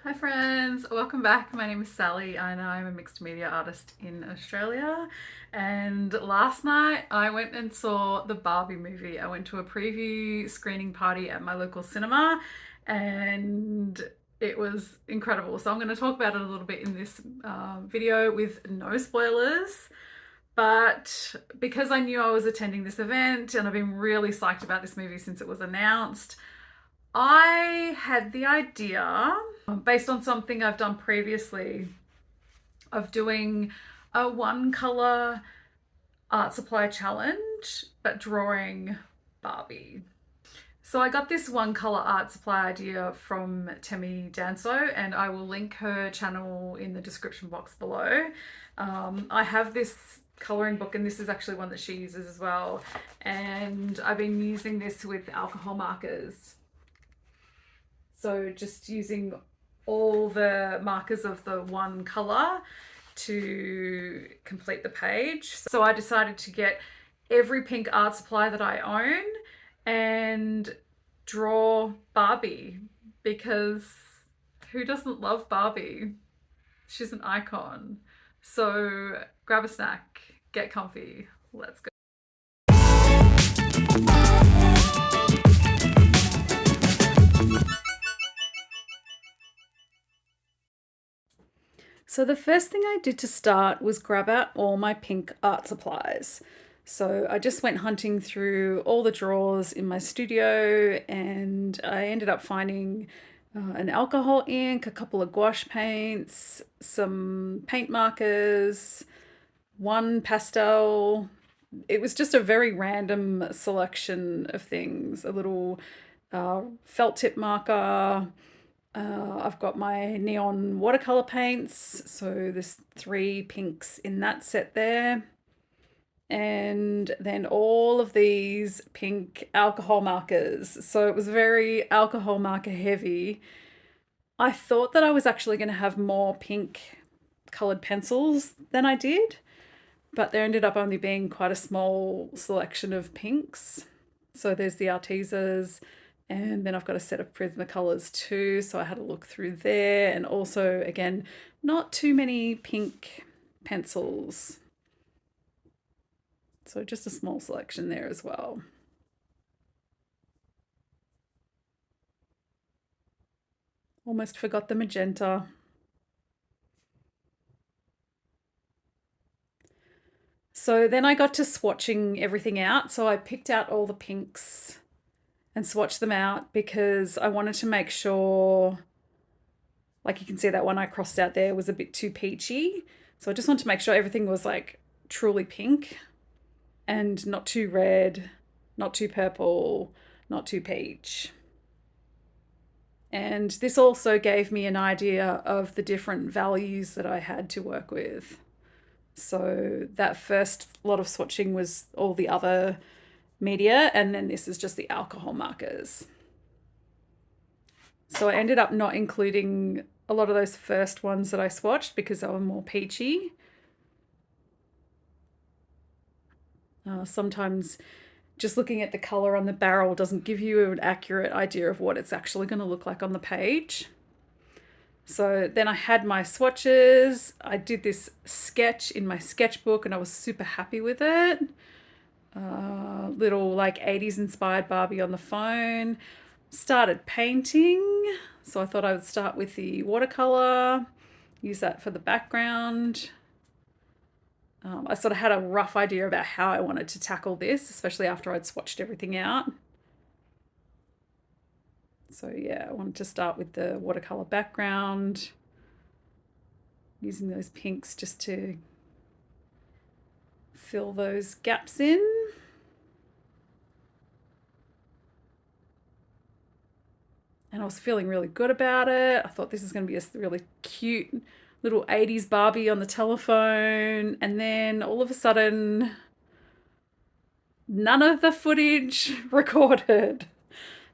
Hi friends, welcome back. My name is Sally and I'm a mixed media artist in Australia. And last night I went and saw the Barbie movie. I went to a preview screening party at my local cinema and it was incredible. So I'm going to talk about it a little bit in this video with no spoilers. But because I knew I was attending this event and I've been really psyched about this movie since it was announced, I had the idea, based on something I've done previously, of doing a one color art supply challenge, but drawing Barbie. So I got this one color art supply idea from Temi Danso, and I will link her channel in the description box below. I have this coloring book, and this is actually one that she uses as well. And I've been using this with alcohol markers. So just using all the markers of the one color to complete the page. So I decided to get every pink art supply that I own and draw Barbie, because who doesn't love Barbie? She's an icon. So grab a snack, get comfy, let's go. So the first thing I did to start was grab out all my pink art supplies. So I just went hunting through all the drawers in my studio and I ended up finding an alcohol ink, a couple of gouache paints, some paint markers, one pastel. It was just a very random selection of things. A little felt tip marker. I've got my neon watercolor paints, so there's 3 pinks in that set there. And then all of these pink alcohol markers. So it was very alcohol marker heavy. I thought that I was actually going to have more pink colored pencils than I did, but there ended up only being quite a small selection of pinks. So there's the Artisas, and then I've got a set of Prismacolors too, so I had a look through there. And also, again, not too many pink pencils. So just a small selection there as well. Almost forgot the magenta. So then I got to swatching everything out. So I picked out all the pinks and swatched them out because I wanted to make sure, like you can see that one I crossed out there was a bit too peachy. So I just wanted to make sure everything was like truly pink and not too red, not too purple, not too peach. And this also gave me an idea of the different values that I had to work with. So that first lot of swatching was all the other media, and then this is just the alcohol markers. So I ended up not including a lot of those first ones that I swatched because they were more peachy. Sometimes just looking at the color on the barrel doesn't give you an accurate idea of what it's actually going to look like on the page. So then I had my swatches. I did this sketch in my sketchbook and I was super happy with it. Little like 80s inspired Barbie on the phone. Started painting. So I thought I would start with the watercolor, use that for the background. I sort of had a rough idea about how I wanted to tackle this, especially after I'd swatched everything out. So yeah, I wanted to start with the watercolor background, using those pinks just to fill those gaps in. And I was feeling really good about it. I thought this is going to be a really cute little 80s Barbie on the telephone. And then all of a sudden, none of the footage recorded.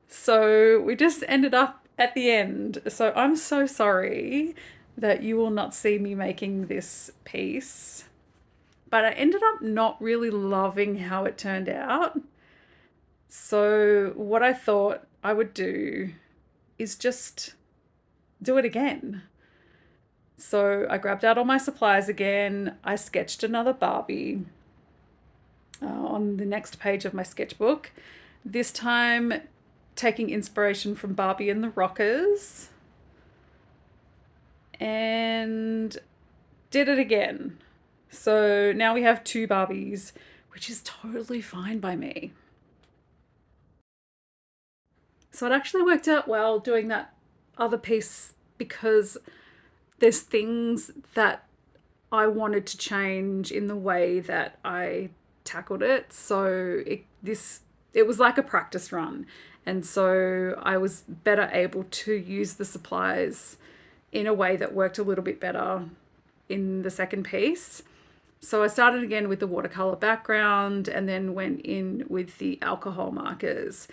So we just ended up at the end. So I'm so sorry that you will not see me making this piece. But I ended up not really loving how it turned out. So what I thought I would do is just do it again. So I grabbed out all my supplies again. I sketched another Barbie on the next page of my sketchbook. This time taking inspiration from Barbie and the Rockers, and did it again. So now we have two Barbies, which is totally fine by me. So it actually worked out well doing that other piece because there's things that I wanted to change in the way that I tackled it. So it was like a practice run. And so I was better able to use the supplies in a way that worked a little bit better in the second piece. So I started again with the watercolor background and then went in with the alcohol markers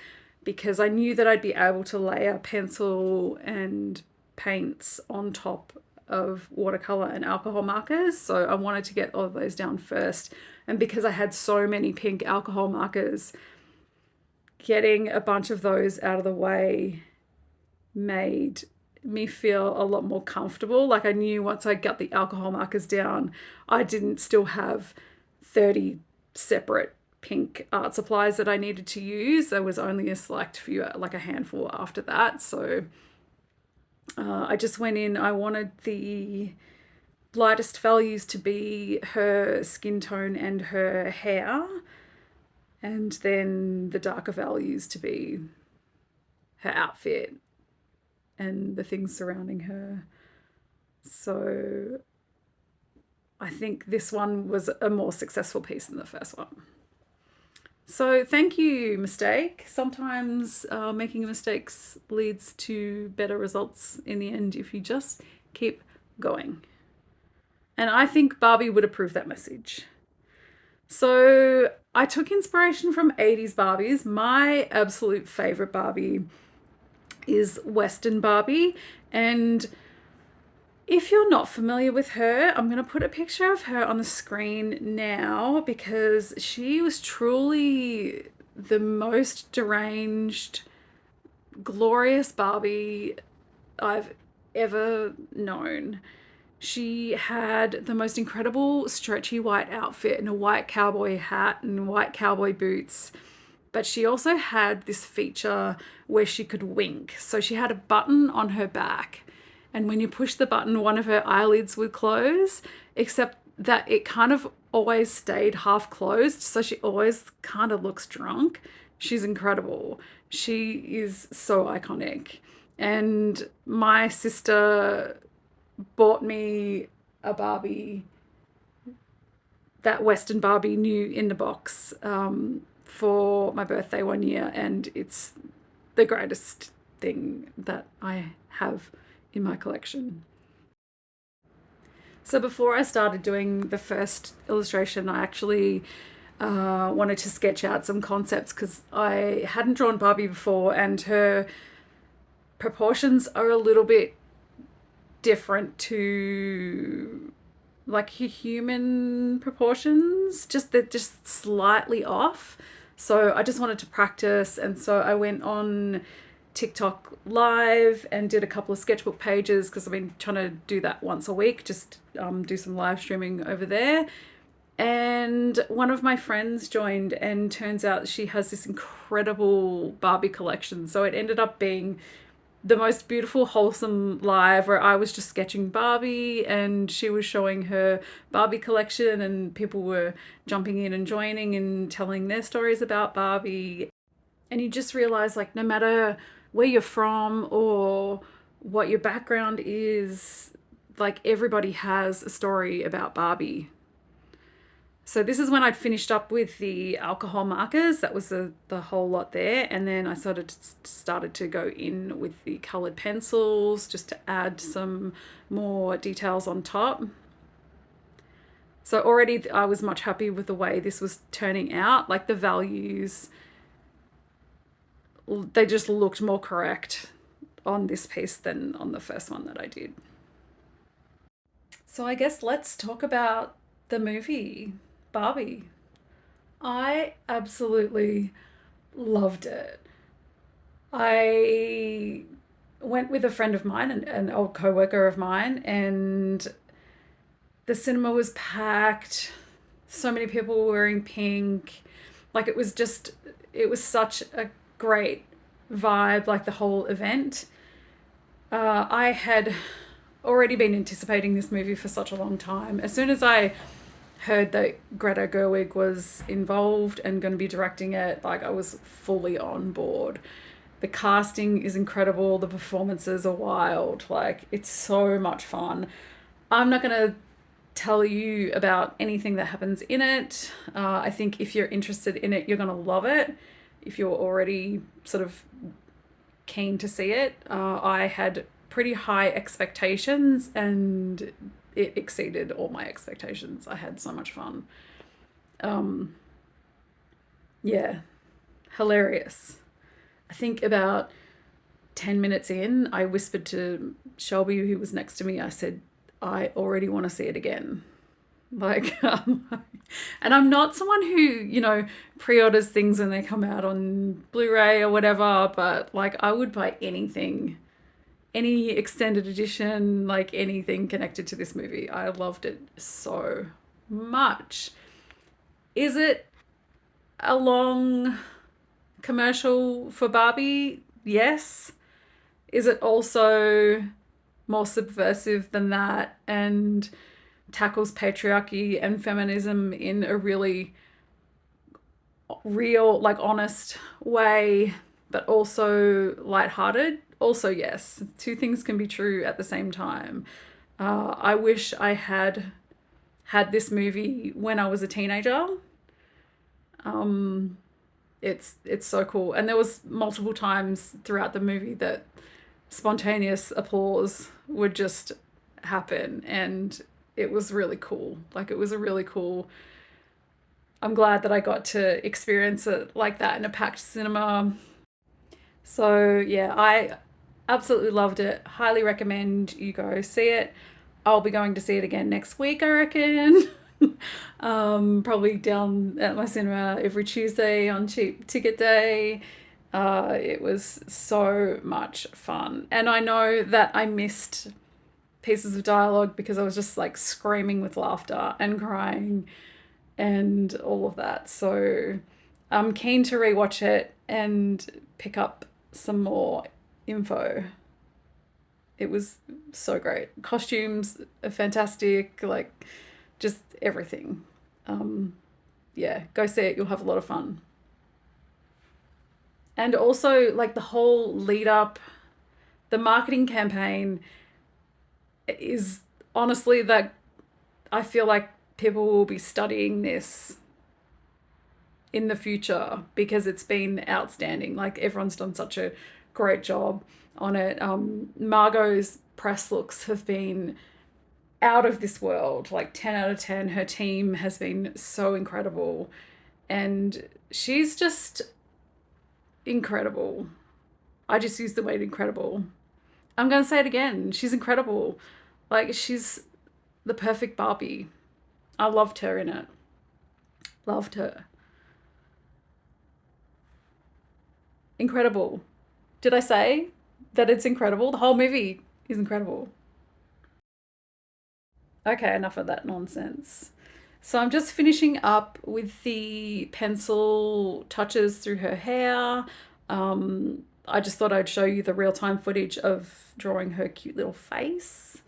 because I knew that I'd be able to layer pencil and paints on top of watercolor and alcohol markers. So I wanted to get all of those down first. And because I had so many pink alcohol markers, getting a bunch of those out of the way made me feel a lot more comfortable. Like I knew once I got the alcohol markers down, I didn't still have 30 separate pink art supplies that I needed to use. There was only a select few, like a handful after that. So I just went in, I wanted the lightest values to be her skin tone and her hair, and then the darker values to be her outfit and the things surrounding her. So I think this one was a more successful piece than the first one. So thank you, mistake. Sometimes making mistakes leads to better results in the end if you just keep going. And I think Barbie would approve that message. So I took inspiration from 80s Barbies. My absolute favorite Barbie is Western Barbie. And if you're not familiar with her, I'm going to put a picture of her on the screen now because she was truly the most deranged, glorious Barbie I've ever known. She had the most incredible stretchy white outfit and a white cowboy hat and white cowboy boots. But she also had this feature where she could wink. So she had a button on her back. And when you push the button, one of her eyelids would close, except that it kind of always stayed half closed. So she always kind of looks drunk. She's incredible. She is so iconic. And my sister bought me a Barbie, that Western Barbie new in the box, for my birthday one year, and it's the greatest thing that I have in my collection. So before I started doing the first illustration, I actually wanted to sketch out some concepts because I hadn't drawn Barbie before, and her proportions are a little bit different to like human proportions, just they're just slightly off. So I just wanted to practice, and so I went on TikTok live and did a couple of sketchbook pages because I've been trying to do that once a week, just do some live streaming over there. And one of my friends joined, and turns out she has this incredible Barbie collection. So it ended up being the most beautiful, wholesome live where I was just sketching Barbie and she was showing her Barbie collection, and people were jumping in and joining and telling their stories about Barbie. And you just realize, like, no matter where you're from or what your background is, like, everybody has a story about Barbie. So this is when I'd finished up with the alcohol markers. That was the whole lot there. And then I started to go in with the colored pencils just to add some more details on top. So already I was much happy with the way this was turning out. Like the values, they just looked more correct on this piece than on the first one that I did. So I guess let's talk about the movie Barbie. I absolutely loved it. I went with a friend of mine, an old co-worker of mine, and the cinema was packed. So many people were wearing pink. Like it was such a great vibe, like the whole event. I had already been anticipating this movie for such a long time. As soon as I heard that Greta Gerwig was involved and going to be directing it, like I was fully on board. The casting is incredible. The performances are wild. Like it's so much fun. I'm not going to tell you about anything that happens in it. I think if you're interested in it, you're going to love it. If you're already sort of keen to see it, I had pretty high expectations and it exceeded all my expectations. I had so much fun. Um, yeah, hilarious. I think about 10 minutes in, I whispered to Shelby, who was next to me, I said, I already want to see it again. Like, and I'm not someone who, pre orders things when they come out on Blu ray or whatever, but like, I would buy anything, any extended edition, like anything connected to this movie. I loved it so much. Is it a long commercial for Barbie? Yes. Is it also more subversive than that and tackles patriarchy and feminism in a really real, like honest way, but also lighthearted? Also, yes. Two things can be true at the same time. I wish I had this movie when I was a teenager. Um, it's so cool, and there was multiple times throughout the movie that spontaneous applause would just happen, and it was really cool. Like it was a really cool. I'm glad that I got to experience it like that in a packed cinema. So yeah, I absolutely loved it. Highly recommend you go see it. I'll be going to see it again next week, I reckon. Probably down at my cinema every Tuesday on cheap ticket day. It was so much fun. And I know that I missed pieces of dialogue because I was just like screaming with laughter and crying and all of that. So I'm keen to rewatch it and pick up some more info. It was so great. Costumes are fantastic, like just everything. Um, yeah, go see it. You'll have a lot of fun. And also, like the whole lead up, the marketing campaign is honestly that I feel like people will be studying this in the future because it's been outstanding. Like everyone's done such a great job on it. Margot's press looks have been out of this world, like 10 out of 10. Her team has been so incredible. And she's just incredible. I just used the word incredible. I'm going to say it again. She's incredible. Like, she's the perfect Barbie. I loved her in it. Loved her. Incredible. Did I say that it's incredible? The whole movie is incredible. Okay, enough of that nonsense. So I'm just finishing up with the pencil touches through her hair. I just thought I'd show you the real time footage of drawing her cute little face.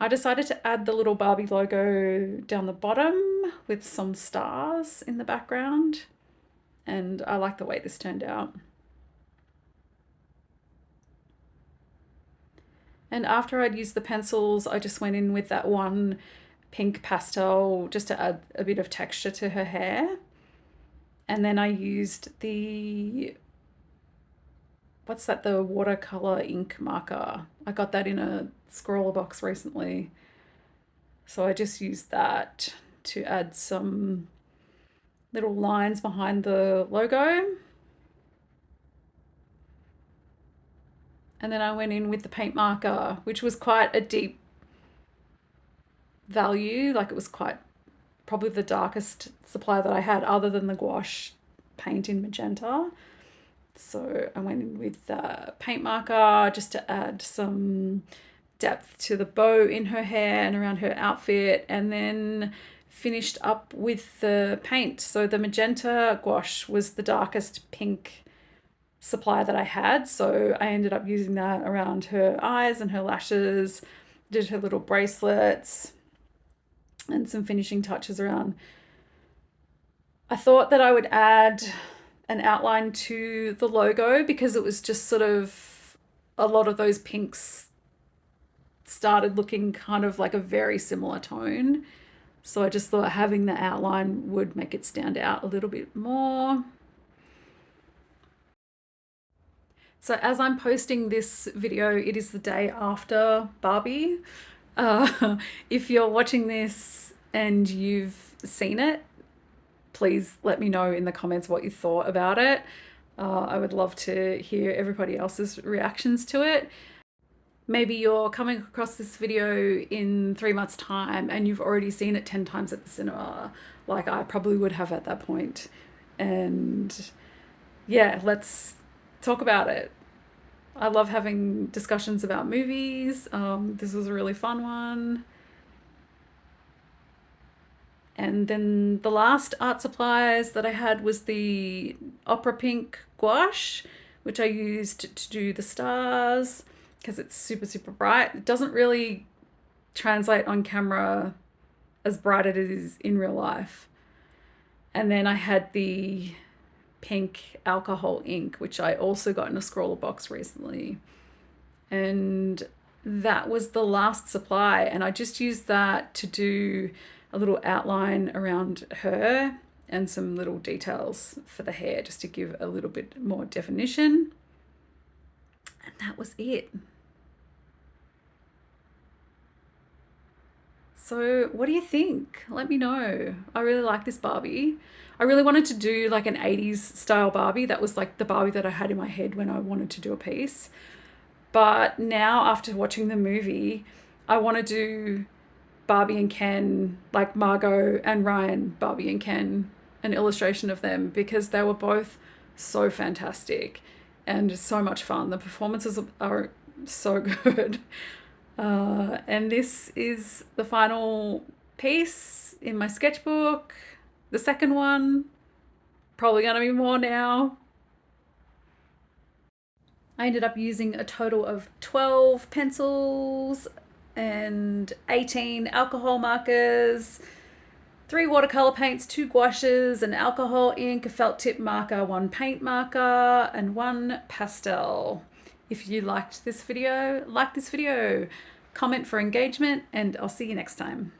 I decided to add the little Barbie logo down the bottom with some stars in the background, and I like the way this turned out. And after I'd used the pencils, I just went in with that one pink pastel just to add a bit of texture to her hair. And then I used what's that, the watercolor ink marker. I got that in a scroller box recently. So I just used that to add some little lines behind the logo. And then I went in with the paint marker, which was quite a deep value. Like it was quite probably the darkest supply that I had other than the gouache paint in magenta. So I went in with paint marker just to add some depth to the bow in her hair and around her outfit, and then finished up with the paint. So the magenta gouache was the darkest pink supply that I had, so I ended up using that around her eyes and her lashes, did her little bracelets, and some finishing touches around. I thought that I would add an outline to the logo because it was just sort of a lot of those pinks started looking kind of like a very similar tone. So I just thought having the outline would make it stand out a little bit more. So as I'm posting this video, it is the day after Barbie. If you're watching this and you've seen it, please let me know in the comments what you thought about it. I would love to hear everybody else's reactions to it. Maybe you're coming across this video in 3 months' time and you've already seen it 10 times at the cinema, like I probably would have at that point. And yeah, let's talk about it. I love having discussions about movies. This was a really fun one. And then the last art supplies that I had was the opera pink gouache, which I used to do the stars because it's super, super bright. It doesn't really translate on camera as bright as it is in real life. And then I had the pink alcohol ink, which I also got in a scroller box recently. And that was the last supply. And I just used that to do a little outline around her and some little details for the hair just to give a little bit more definition. And that was it. So what do you think? Let me know. I really like this Barbie. I really wanted to do like an 80s style Barbie. That was like the Barbie that I had in my head when I wanted to do a piece. But now after watching the movie, I want to do Barbie and Ken, like Margot and Ryan, Barbie and Ken, an illustration of them because they were both so fantastic and so much fun. The performances are so good. And this is the final piece in my sketchbook, the second one. Probably going to be more now. I ended up using a total of 12 pencils and 18 alcohol markers, 3 watercolor paints, 2 gouaches, an alcohol ink, a felt tip marker, 1 paint marker, and 1 pastel. If you liked this video, like this video, comment for engagement, and I'll see you next time.